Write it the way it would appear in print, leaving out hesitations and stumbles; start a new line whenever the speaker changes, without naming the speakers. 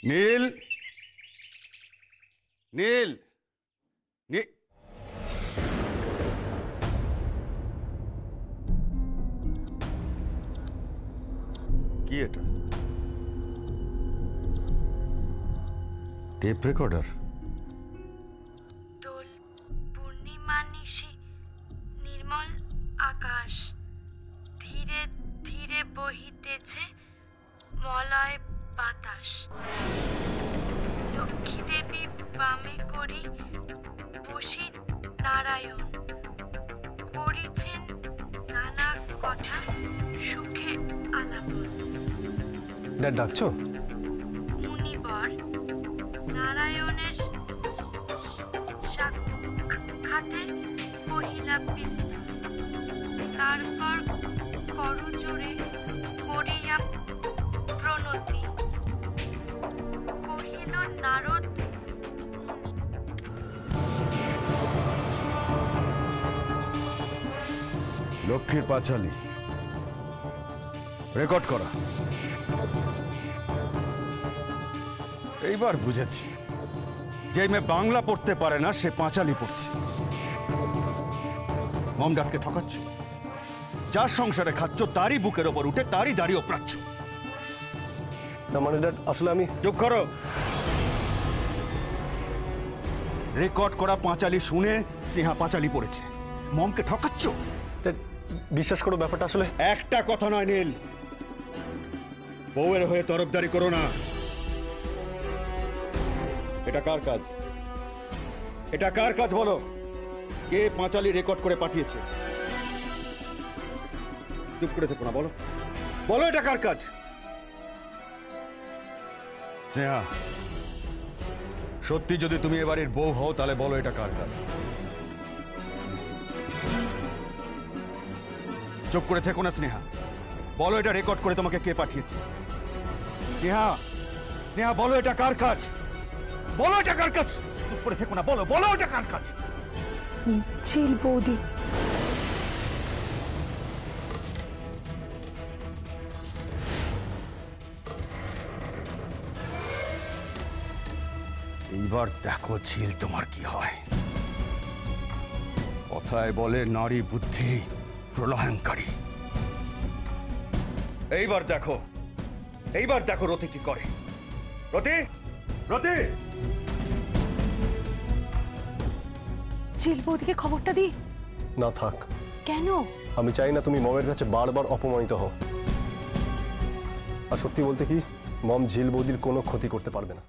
নীল, নীল, নীল। কি এটা? Tape recorder?
Dol Purnima নিশি, নির্মল আকাশ, ধীরে ধীরে বহিতেছে মলয় বাতাস। লক্ষ্মী দেবী বামে করি বসি নারায়ণ, করিছেন নানা কথা সুখে আলাপন।
ড্যাড ডাকছো?
মুনিবর নারায়ণের সাক্ষাতে পহিলা বিস্তর, তারপর করজোড়ে করিয়া প্রণতি, কহিল নারদ মুনি।
লক্ষ্মীর পাঁচালী রেকর্ড করা। এইবার বুঝেছি, যে মেয়ে বাংলা পড়তে পারে না সে পাঁচালী পড়ছে। মম ডাককে ঠকাচ্ছ, যার সংসারে খাচ্ছ তারই বুকের ওপর উঠে তারই দাড়ি ওপরাচ্ছ।
না মানে ড্যাড, আসলে আমি।
চুপ করো। রেকর্ড করা পাঁচালী শুনে স্নেহা পাঁচালী পড়েছে, মমকে ঠকাচ্ছ।
ড্যাড বিশ্বাস করো, ব্যাপারটা আসলে।
একটা কথা নয় নীল, বউয়ের হয়ে তরফদারি করো না। এটা কার কাজ? এটা কার কাজ বলো? কে পাঁচালী রেকর্ড করে পাঠিয়েছে? চুপ করে থেকো না, বলো বলো এটা কার কাজ? স্নেহা, সত্যি যদি তুমি এ বাড়ির বউ হও তাহলে বলো এটা কার কাজ? চুপ করে থেকো না স্নেহা, বলো এটা রেকর্ড করে তোমাকে কে পাঠিয়েছে? স্নেহা, স্নেহা বলো এটা কার কাজ? বলো এটা কার কাজ? চুপ করে থেকো না, বলো বলো এটা কার কাজ?
ঝিল বৌদি।
এইবার দেখো ঝিল তোমার কি হয়। কথায় বলে নারী বুদ্ধি প্রলয়ঙ্কারী। এইবার দেখো, এইবার দেখো রতি কি করে। রতি, রতি।
ঝিল বৌদিকে খবরটা দি।
না থাক।
কেন?
আমি চাই না তুমি মমের কাছে বারবার অপমানিত হও। আর সত্যি বলতে কি, মম ঝিল বৌদির কোনো ক্ষতি করতে পারবে না।